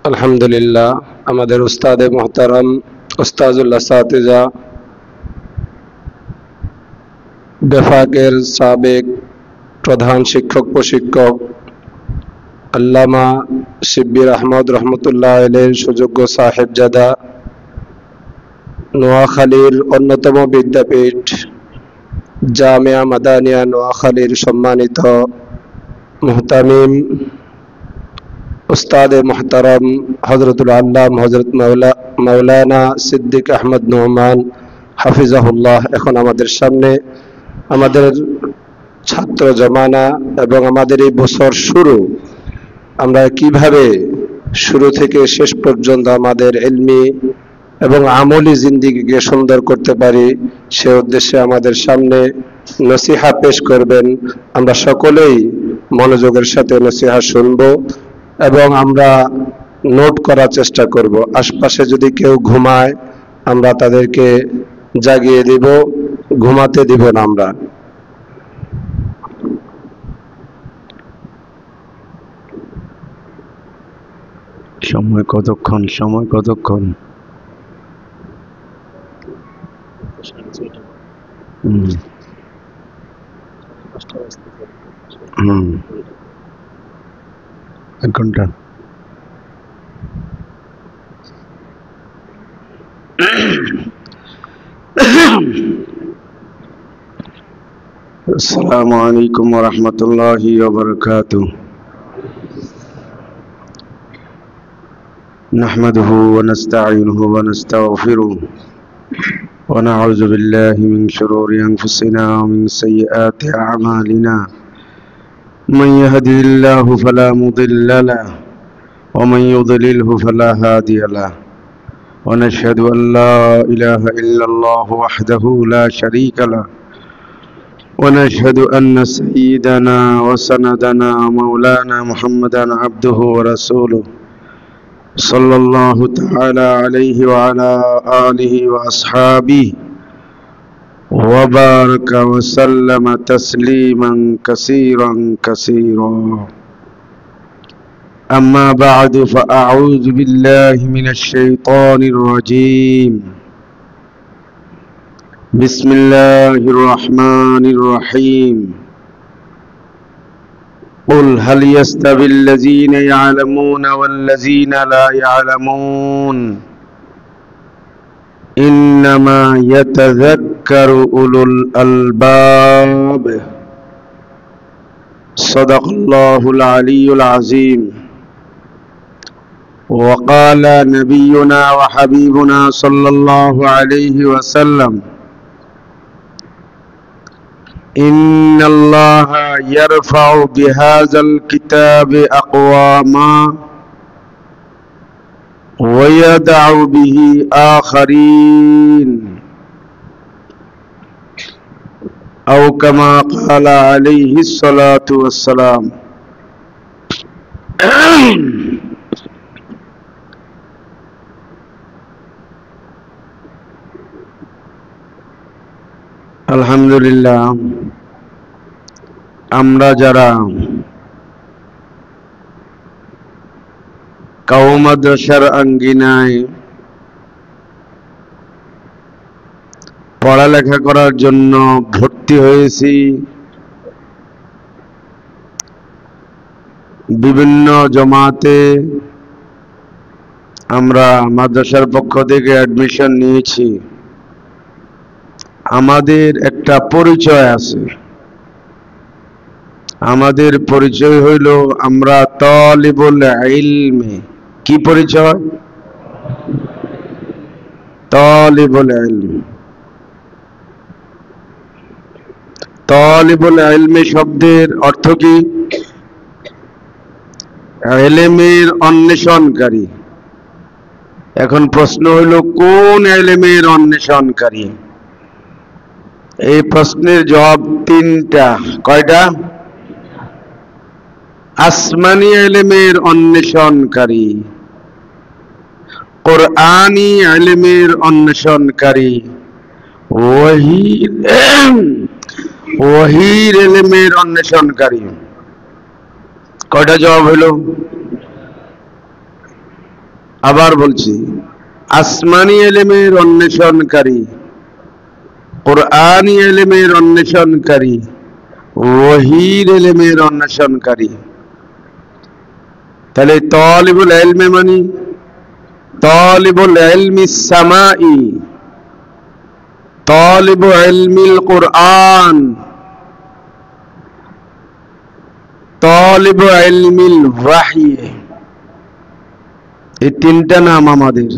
আলহামদুলিল্লাহ আমাদের উস্তাদে মুহতারাম উস্তাজুল আসাতিজা বেফাকের সাবেক প্রধান শিক্ষক প্রশিক্ষক আল্লামা শিব্বির আহমদ রহমতুল্লাহ আলাইহির সুযোগ্য সাহেবজাদা নোয়াখালীর অন্যতম বিদ্যাপীঠ জামিয়া মাদানিয়া নোয়াখালীর সম্মানিত মুহতামিম উস্তাদে মুহতারাম হযরতুল আল্লাম হযরত মাওলানা সিদ্দিক আহমদ নোমান হাফিজাহুল্লাহ এখন আমাদের সামনে আমাদের ছাত্র জমানা এবং আমাদের এই বছর শুরু আমরা কিভাবে শুরু থেকে শেষ পর্যন্ত আমাদের ইলমি এবং আমলি জিন্দেগিকে সুন্দর করতে পারি সে উদ্দেশ্যে আমাদের সামনে নসিহা পেশ করবেন। আমরা সকলেই মনোযোগের সাথে নসিহা শুনব এবং আমরা নোট করার চেষ্টা করব। আশপাশে যদি কেউ ঘুমায় আমরা তাদেরকে জাগিয়ে দিব, ঘুমাতে দিব না। আমরা সময় কতক্ষণ? এক ঘন্টা। আসসালামু আলাইকুম ওয়া রাহমাতুল্লাহি ওয়া বারাকাতুহু। نحمده ونستعينه ونستغفره ونعوذ بالله من شرور أنفسنا ومن سيئات أعمالنا من يهده الله فلا مضل له ومن يضلله فلا هادي له ونشهد أن لا إله إلا الله وحده لا شريك له ونشهد أن سيدنا وسندنا مولانا محمدا عبده ورسوله صلى الله تعالى عليه وعلى آله وأصحابه وبارك وسلم تسليما كثيرا كثيرا. أما بعد فأعوذ بالله من الشيطان الرجيم. بسم الله الرحمن الرحيم. قل هل يستوي الذين يعلمون والذين لا يعلمون إنما يتذكر أولو الألباب. صدق الله العلي العظيم. وقال نبينا وحبيبنا صلى الله عليه وسلم إن الله يرفع بهذا الكتاب أقواما ويدع به آخرين أو كما قال عليه الصلاة والسلام. আলহামদুলিল্লাহ আমরা যারা কাও মাদ্রাসার আঙ্গিনায় পড়ালেখা করার জন্য ভর্তি হয়েছি, বিভিন্ন জমাতে আমরা মাদ্রাসার পক্ষ থেকে অ্যাডমিশন নিয়েছি, আমাদের একটা পরিচয় আছে। আমাদের পরিচয় হইল আমরা তালিবুল ইলমে। কি পরিচয়? তালিবুল ইলম। তালিবুল ইলমে শব্দের অর্থ কি? ইলমের অন্বেষণকারী। এখন প্রশ্ন হইল কোন ইলমের অন্বেষণকারী? এই প্রশ্নের জবাব তিনটা। কয়টা? আসমানী ইলমের অন্বেষণকারী, কুরআনী ইলমের অন্বেষণকারী, ওহীর ইলমের অন্বেষণকারী। কয়টা জবাব হলো? আবার বলছি, আসমানি ইলমের অন্বেষণকারী, কুরআনি ইলমের অন্বেষণকারী, ওহীর ইলমের অন্বেষণকারী। তাহলে তালিবুল ইলমে মানে তালিবুল ইলমিস সামাই, তালিবু ইলমিল কুরআন, তালিবু ইলমিল ওয়াহী। এই তিনটা নাম আমাদের।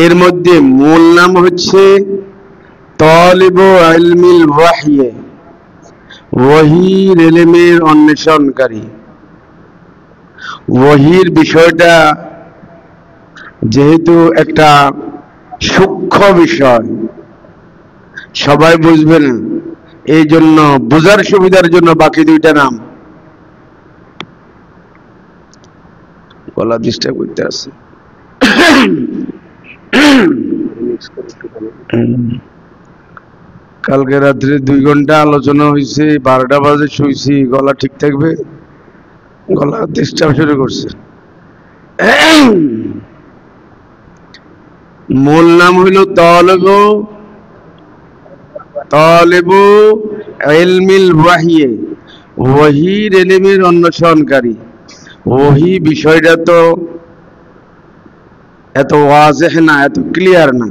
এর মধ্যে মূল নাম হচ্ছে তালিবু ইলমিল ওয়াহী, ওহীর ইলমের অন্বেষণকারী। ওহীর বিষয়টা যেহেতু একটা সূক্ষ্ম বিষয়, সবাই বুঝবে না, এই জন্য বোঝার সুবিধার জন্য বাকি দুইটা নাম। গলা ডিস্টার্ব করতে আছে। কালকে রাত্রে 2 ঘন্টা আলোচনা হয়েছে, 12টা বাজে শুয়েছি, গলা ঠিক থাকবে? গলা ডিস্টার্ব শুরু করছে। মূল নাম হইল তালিবু ইলমিল ওয়াহী, ওহীর ইলমের অন্বেষণকারী। ওহী বিষয়টা তো এত ওয়াজেহ না, এত ক্লিয়ার না,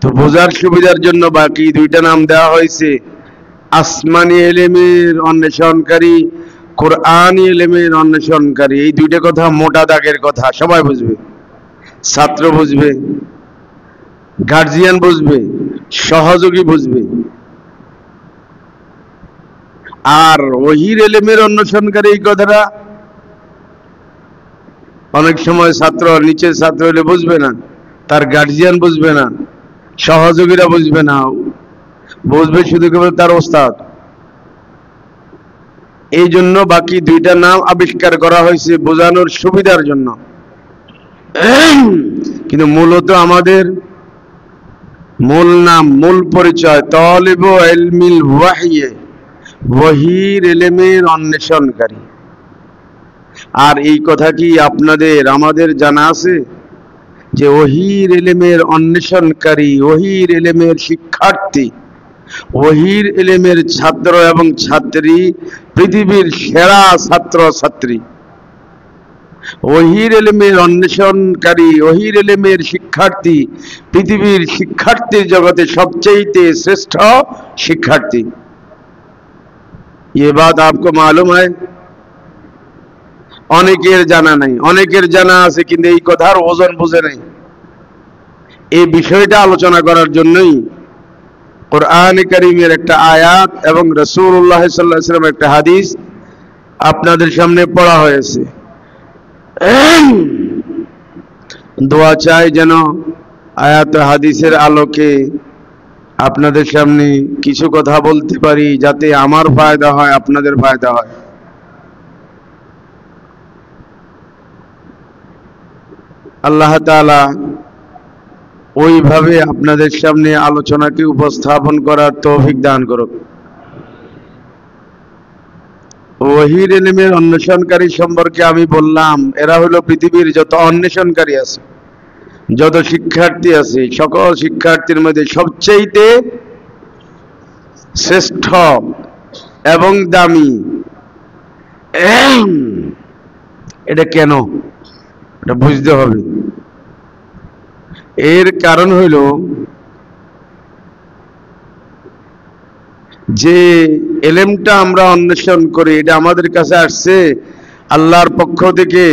তো বোঝার সুবিধার জন্য বাকি দুইটা নাম দেওয়া হয়েছে, আসমানি ইলমের অন্বেষণকারী, কুরআনি ইলমের অন্বেষণকারী। এই দুইটা কথা মোটা দাগের কথা, সবাই বুঝবে, ছাত্র বুঝবে, গার্জিয়ান বুঝবে, সহযোগী বুঝবে। আর ওহীর ইলমের অন্বেষণকারী এই কথাটা অনেক সময় ছাত্র, নিচের ছাত্র হলে বুঝবে না, তার গার্জিয়ান বুঝবে না, সহযোগীরা বুঝবে না, বুঝবে শুধু কেবল তার ওস্তাদ। এই জন্য বাকি দুইটা নাম আবিষ্কার করা হয়েছে বোঝানোর সুবিধার জন্য। কিন্তু মূলত আমাদের মূল নাম, মূল পরিচয় তালিবু ইলমিল ওয়াহী, ওহীর ইলমের অন্বেষণকারী। আর এই কথা কি আপনাদের আমাদের জানা আছে যে ওহীর ইলমের অন্বেষণকারী, ওহীর ইলমের শিক্ষার্থী, ওহীর ইলমের ছাত্র এবং ছাত্রী পৃথিবীর সেরা ছাত্র ছাত্রী। ওহীর ইলমের অন্বেষণকারী, ওহীর ইলমের শিক্ষার্থী পৃথিবীর শিক্ষার্থীর জগতে সবচেয়ে শ্রেষ্ঠ শিক্ষার্থী। ये बात आपको मालूम है? অনেকের জানা নাই, অনেকের জানা আছে কিন্তু এই কথার ওজন বুঝে নাই। এই বিষয়টা আলোচনা করার জন্যই কোরআন কারীমের একটা আয়াত এবং রাসূলুল্লাহ সাল্লাল্লাহু আলাইহি ওয়াসাল্লামের একটা হাদিস আপনাদের সামনে পড়া হয়েছে। দোয়া চাই যেন আয়াত হাদিসের আলোকে আপনাদের সামনে কিছু কথা বলতে পারি, যাতে আমার ফায়দা হয়, আপনাদের ফায়দা হয়। আল্লাহ তাআলা ওইভাবে আপনাদের সামনে আলোচনাকে উপস্থাপন করার তৌফিক দান করুক। ওহীর ইলমের অন্বেষণকারী সম্পর্কে আমি বললাম, এরা হলো পৃথিবীর যত অন্বেষণকারী আছে, যত শিক্ষার্থী আছে, সকল শিক্ষার্থীর মধ্যে সবচেয়ে শ্রেষ্ঠ এবং দামি। এটা কেন, এটা বুঝতে হবে। এর কারণ হইল যে ইলমটা আমরা অন্বেষণ করি, এটা আমাদের কাছে আসছে আল্লাহর পক্ষ থেকে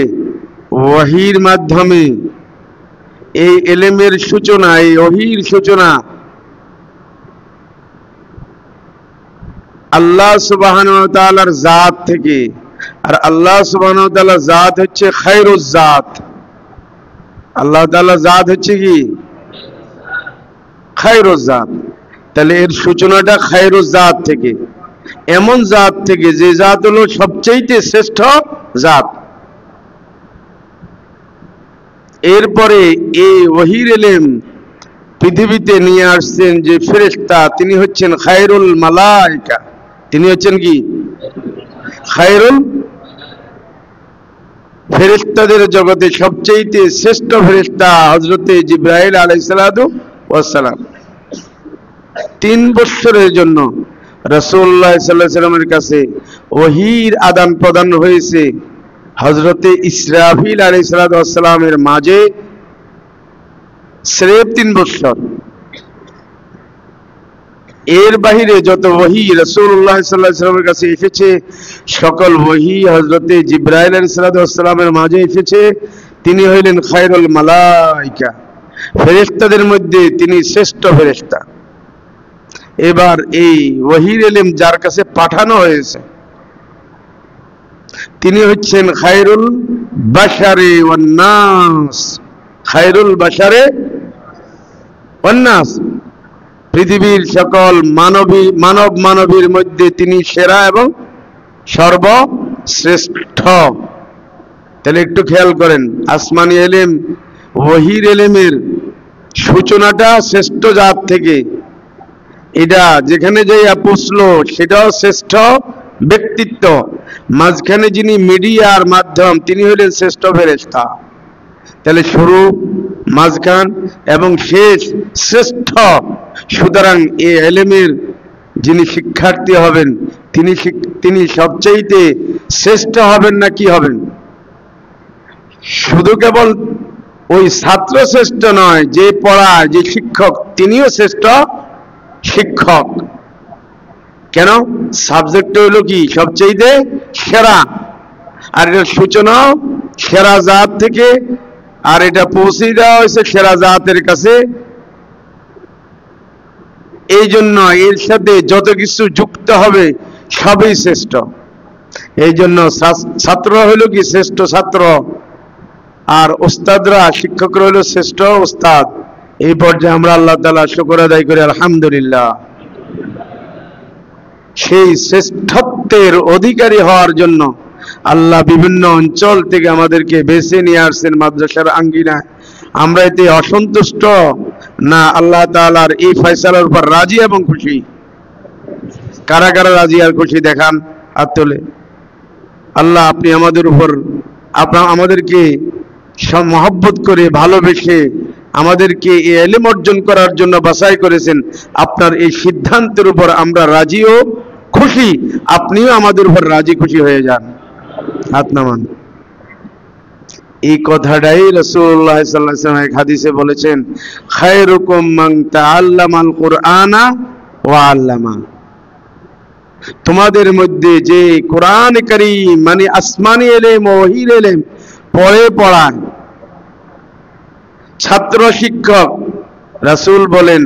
ওহীর মাধ্যমে। এই ইলমের সূচনা, এই ওহীর সূচনা আল্লাহ সুবহানাহু ওয়া তাআলার জাত থেকে। আর আল্লাহ সুবহানাহু ওয়া তাআলার জাত হচ্ছে খায়রুজ জাত। আল্লাহ তাআলার জাত হচ্ছে কি? খায়রুজ জাত। তাহলে এর সূচনাটা খায়রুজ জাত থেকে, এমন জাত থেকে যে জাত হলো সবচেয়ে শ্রেষ্ঠ জাত। এরপরে এই ওহীর ইলম পৃথিবীতে নিয়ে আসছেন যে ফেরেশতা, তিনি হচ্ছেন খায়রুল মালায়েকা। তিনি হচ্ছেন কি? খায়রুল ফেরেশতাদের জগতে সবচেয়ে শ্রেষ্ঠ ফেরেশতা হযরতে জিবরাইল আলাইহিস সালাতু ওয়াস সালাম। 3 বছরের জন্য রাসূলুল্লাহ সাল্লাল্লাহু আলাইহি সাল্লামের কাছে ওহীর আদান প্রদান হয়েছে হযরতে ইসরাফিল আলাইহিস সালাতু ওয়াস সালামের মাঝে স্রেফ 3 বছর। এর বাহিরে যত ওহী রাসূলুল্লাহ সাল্লাল্লাহু আলাইহি সাল্লামের কাছে এসেছে সকল ওহী হযরতে জিবরাইল আলাইহিস সালাতু ওয়াস সালামের মাঝে এসেছে। তিনি হইলেন খায়রুল মালায়েকা, ফেরেশতাদের মধ্যে তিনি শ্রেষ্ঠ ফেরেশতা। এবার এই ওহীর ইলম যার কাছে পাঠানো হয়েছে তিনি হচ্ছেন খায়রুল বাশারে ওয়ান নাস, খায়রুল বাশারে ওয়ান নাস, পৃথিবীর সকল মানব মানবীর মধ্যে তিনি সেরা এবং সর্বশ্রেষ্ঠ। তাহলে একটু খেয়াল করেন, আসমানি ইলম ওহীর ইলমের সূচনাটা শ্রেষ্ঠ জাত থেকে, এটা যেখানে যাইয়া পৌঁছলো সেটাও শ্রেষ্ঠ ব্যক্তিত্ব, মাঝখানে যিনি মিডিয়ার মাধ্যম তিনি হলেন শ্রেষ্ঠ ফেরেশতা। তাহলে শুরু, মাঝখান এবং শেষ শ্রেষ্ঠ। সুতরাং এই ইলমের যিনি শিক্ষার্থী হবেন তিনি সবচেয়ে শ্রেষ্ঠ হবেন না কি হবেন? শুধু কেবল ওই ছাত্র শ্রেষ্ঠ নয়, যে পড়ায় যে শিক্ষক তিনিও শ্রেষ্ঠ শিক্ষক। কেন? সাবজেক্ট হইল কি সবচেয়ে সেরা, আর এটার সূচনা সেরা জাত থেকে, আর এটা পৌঁছে দেওয়া হয়েছে সেরা জাতের কাছে। এই জন্য এর সাথে যত কিছু যুক্ত হবে সবই শ্রেষ্ঠ। এই জন্য ছাত্র হইল কি শ্রেষ্ঠ ছাত্র, আর ওস্তাদরা শিক্ষকরা হইল শ্রেষ্ঠ ওস্তাদ। এই পর্যায়ে আমরা আল্লাহ তাআলা শুকর আদায় করি আলহামদুলিল্লাহ। সেই শ্রেষ্ঠত্বের অধিকারী হওয়ার জন্য আল্লাহ বিভিন্ন অঞ্চল থেকে আমাদেরকে বেছে নিয়ে আসছেন মাদ্রাসার আঙ্গিনায়। আমরা এতে অসন্তুষ্ট না আল্লাহ তাআলার এই ফয়সালার উপর রাজি এবং খুশি? কারা কারা রাজি আর খুশি দেখান হাত তুলে। আল্লাহ আপনি আমাদের উপর আমাদেরকে মহব্বত করে ভালোবেসে আমাদেরকে এই ইলম অর্জন করার জন্য বাছাই করেছেন। আপনার এই সিদ্ধান্তের উপর আমরা রাজি ও খুশি, আপনিও আমাদের উপর রাজি খুশি হয়ে যান। হাত নামান। এই কথাটাই রাসূলুল্লাহ সাল্লাল্লাহু আলাইহি ওয়াসাল্লাম এক হাদিসে বলেছেন, খায়রুকুম মান তাআল্লামাল কুরআনা ওয়া আল্লামা। তোমাদের মধ্যে যে কোরআন কারীম মানে আসমানি ইলম ওহীর ইলম পড়ায়, ছাত্র শিক্ষক, রাসূল বলেন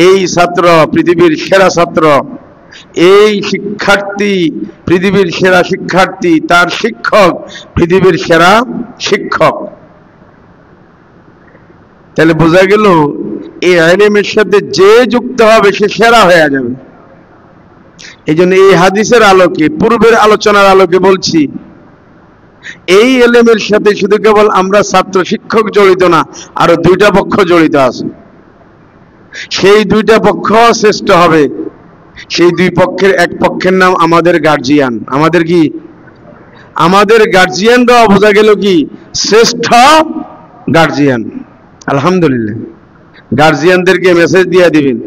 এই ছাত্র পৃথিবীর সেরা ছাত্র, এই শিক্ষার্থী পৃথিবীর সেরা শিক্ষার্থী, তার শিক্ষক পৃথিবীর সেরা শিক্ষক। তাহলে বোঝা গেল এই ইলমের সাথে যে যুক্ত হবে সে সেরা হয়ে যাবে। এই জন্য এই হাদিসের আলোকে, পূর্বের আলোচনার আলোকে বলছি, এই ইলমের সাথে শুধু কেবল আমরা ছাত্র শিক্ষক জড়িত না, আরো 2টা পক্ষ জড়িত আছে। সেই 2টা পক্ষ শ্রেষ্ঠ হবে। সেই 2 পক্ষের এক পক্ষের নাম আমাদের গার্জিয়ান। আমাদের কি? আমাদের গার্জিয়ানরা বোঝা গেল কি শ্রেষ্ঠ গার্জিয়ান। আলহামদুলিল্লাহ, গার্জিয়ানদেরকে মেসেজ দিয়ে দিবেন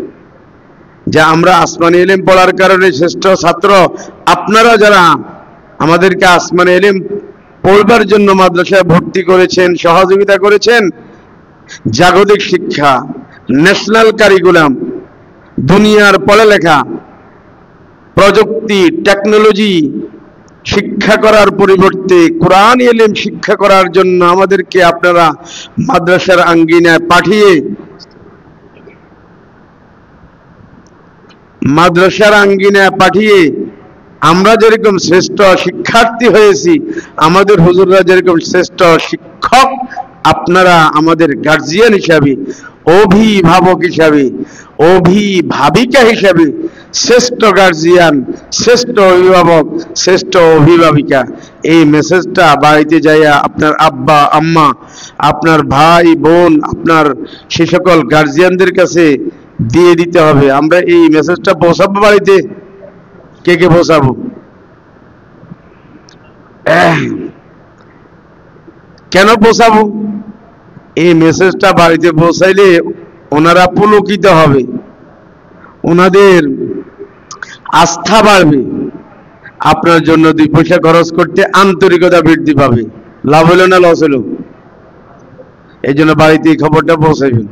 যে আমরা আসমানি ইলম পড়ার কারণে শ্রেষ্ঠ ছাত্র। আপনারা যারা আমাদেরকে আসমানি ইলম পড়বার জন্য মাদ্রাসায় ভর্তি করেছেন, সহযোগিতা করেছেন, জাগতিক শিক্ষা, ন্যাশনাল কারিকুলাম, দুনিয়ার পড়ালেখা, প্রযুক্তি, টেকনোলজি শিক্ষা করার পরিবর্তে কোরআন ইলম শিক্ষা করার জন্য আমাদেরকে আপনারা মাদ্রাসার আঙ্গিনায় পাঠিয়ে আমরা যেরকম শ্রেষ্ঠ শিক্ষার্থী হয়েছি, আমাদের হুজুররা যেরকম শ্রেষ্ঠ শিক্ষক, আপনারা আমাদের গার্জিয়ান হিসাবে, অভিভাবক হিসাবে, অভিভাবিকা হিসাবে শ্রেষ্ঠ গার্জিয়ান, শ্রেষ্ঠ অভিভাবক, শ্রেষ্ঠ অভিভাবিকা। এই মেসেজটা বাড়িতে যাইয়া আপনার আব্বা আম্মা, আপনার ভাই বোন, আপনার সে সকল গার্জিয়ানদের কাছে দিয়ে দিতে হবে। আমরা এই মেসেজটা পৌঁছাবো বাড়িতে। কে কে পৌঁছাবো? কেন পৌঁছাবো? এই মেসেজটা বাড়িতে পৌঁছাইলে ওনারা পুলকিত হবে, ওনাদের আস্থা বাড়বে, আপনার জন্য 2 পয়সা খরচ করতে আন্তরিকতা বৃদ্ধি পাবে। লাভ হলো না লস হলো? এই জন্য বাড়িতে এই খবরটা পৌঁছাইবেন।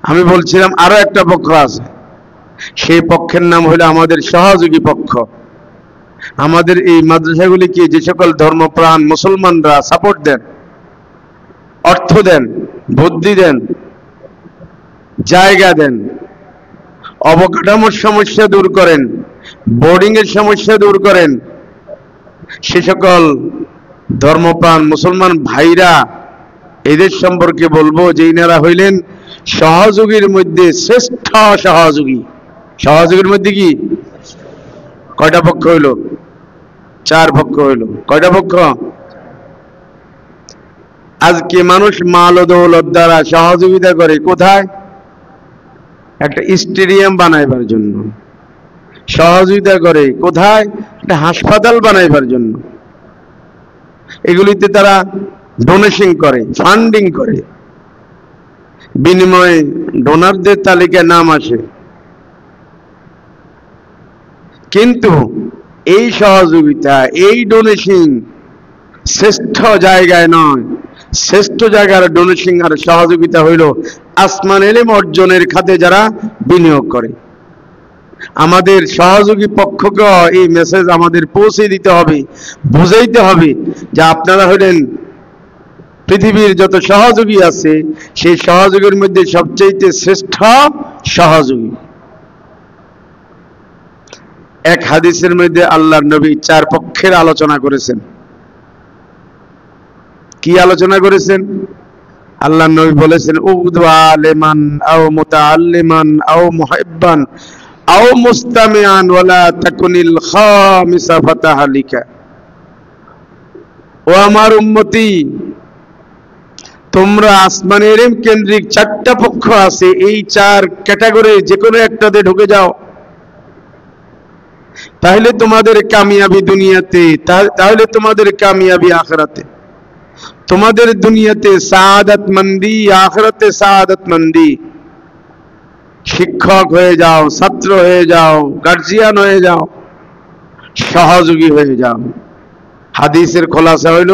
আমি বলছিলাম আরো একটা পক্ষ আছে, সেই পক্ষের নাম হলো আমাদের সহযোগী পক্ষ। আমাদের এই মাদ্রাসাগুলিকে যে সকল ধর্মপ্রাণ মুসলমানরা সাপোর্ট দেন, অর্থ দেন, বুদ্ধি দেন, জায়গা দেন, অবকাঠামোর সমস্যা দূর করেন, বোর্ডিং এর সমস্যা দূর করেন, সে সকল ধর্মপ্রাণ মুসলমান ভাইরা, এদের সম্পর্কে বলবো যে ইনারা হইলেন সহযোগীর মধ্যে শ্রেষ্ঠ সহযোগী। সহযোগীর মধ্যে কি কয়টা পক্ষ হইল? 4 পক্ষ হইল। কয়টা পক্ষ? আজকে মানুষ মাল ও দৌলত দ্বারা সহযোগিতা করে কোথায়? একটা স্টেডিয়াম বানাইবার জন্য। সহযোগিতা করে কোথায়? একটা হাসপাতাল বানাইবার জন্য। এগুলিতে তারা ডোনেশন করে, ফান্ডিং করে, বিনিময়ে ডোনারদের তালিকায় নাম আসে। কিন্তু এই সহযোগিতা, এই ডোনেশন শ্রেষ্ঠ জায়গায় নয়। শ্রেষ্ঠ জায়গার ডোনেশন আর সহযোগিতা হইল আসমান ইলম অর্জনের খাতে যারা বিনিয়োগ করে। আমাদের সহযোগী পক্ষকে এই মেসেজ আমাদের পৌঁছে দিতে হবে, বুঝাইতে হবে যে আপনারা হলেন পৃথিবীর যত সহযোগী আছে সেই সহযোগীর মধ্যে সবচেয়ে শ্রেষ্ঠ সহযোগী। এক হাদিসের মধ্যে আল্লাহর নবী 4 পক্ষের আলোচনা করেছেন। কি আলোচনা করেছেন? আল্লাহর নবী বলেছেন, উগদু আলিমান আও মুতাআল্লিমান আও মুহিব্বান আও মুস্তামিআন ওয়ালা তাকুনিল খামিসা ফাতাহালিকা। ও আমার উম্মতি, তোমরা আসমানি ইলম কেন্দ্রিক 4টা পক্ষ আছে, এই 4 ক্যাটাগরি যে কোনো একটাতে ঢুকে যাও, তাহলে তোমাদের কামিয়াবি দুনিয়াতে, তাহলে তোমাদের কামিয়াবি আখিরাতে। তোমাদের দুনিয়াতে সাআদাত মন্দি, আখিরাতে সাআদাত মন্দি। শিক্ষক হয়ে যাও, ছাত্র হয়ে যাও, গার্জিয়ান হয়ে যাও, সহযোগী হয়ে যাও। হাদিসের খোলাসা হইল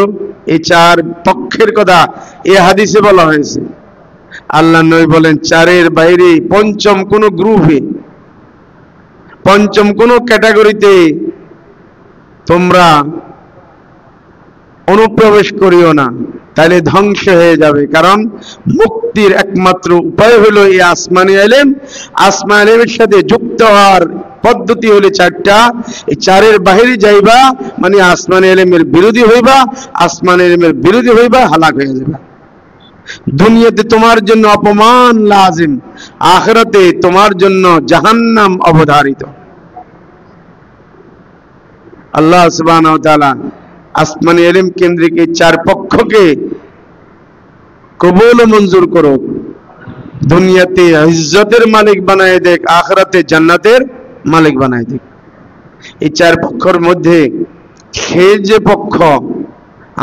এই 4 পক্ষের কথা এই হাদিসে বলা হয়েছে। আল্লাহর নবী বলেন 4-এর বাইরে পঞ্চম কোন গ্রুপে, পঞ্চম কোন ক্যাটাগরিতে তোমরা অনুপ্রবেশ করিও না, তাহলে ধ্বংস হয়ে যাবে। কারণ মুক্তির একমাত্র উপায় হলো এই আসমানি ইলম। আসমানি ইলমের সাথে যুক্ত হওয়ার পদ্ধতি হলো 4টা। এই 4-এর বাইরে যাইবা মানে আসমানি ইলমের বিরোধী হইবা, আসমানি ইলমের বিরোধী হইবা, হালাক হয়ে যাবে। দুনিয়াতে তোমার জন্য অপমান লাজিম, আখিরাতে তোমার জন্য জাহান্নাম অবধারিত। আল্লাহ সুবহানাহু ওয়া তাআলা আসমানি ইলম কেন্দ্রিক এই 4 পক্ষকে কবুল ও মঞ্জুর করুক। দুনিয়াতে ইজ্জতের মালিক বানায় দেখ, আখিরাতে জান্নাতের মালিক বানায় দেখ। এই 4 পক্ষের মধ্যে সেই যে পক্ষ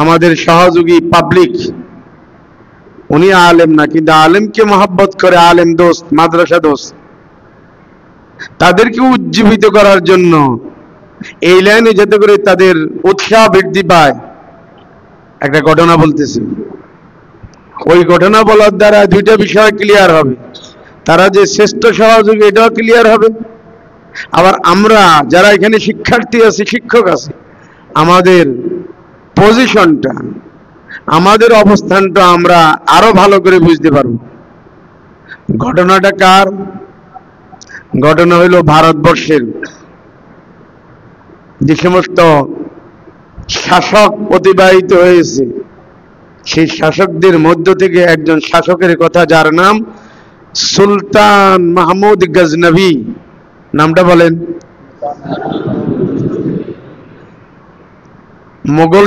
আমাদের সহযোগী পাবলিক, উনি আলেম না, কিন্তু আলেমকে মহব্বত করে, আলেম দোস্ত, মাদ্রাসা দোস্ত, তাদেরকে উজ্জীবিত করার জন্য এই লাইনে যাতে করে তাদের উৎসাহ বৃদ্ধি পায়। একটা ঘটনা বলতেছি, ওই ঘটনা বলার দ্বারা 2টা বিষয় ক্লিয়ার হবে। তারা যে শ্রেষ্ঠ সহযোগী এটাও ক্লিয়ার হবে, আবার আমরা যারা এখানে শিক্ষার্থী আছি, শিক্ষক আছি, আমাদের পজিশনটা, আমাদের অবস্থানটা আমরা আরো ভালো করে বুঝতে পারব। ঘটনাটা কার? ঘটনা হইল ভারতবর্ষের যে সমস্ত শাসক অতিবাহিত হয়েছে, সেই শাসকদের মধ্য থেকে একজন শাসকের কথা, যার নাম সুলতান মাহমুদ গজনবী। নামটা বলেন। মোগল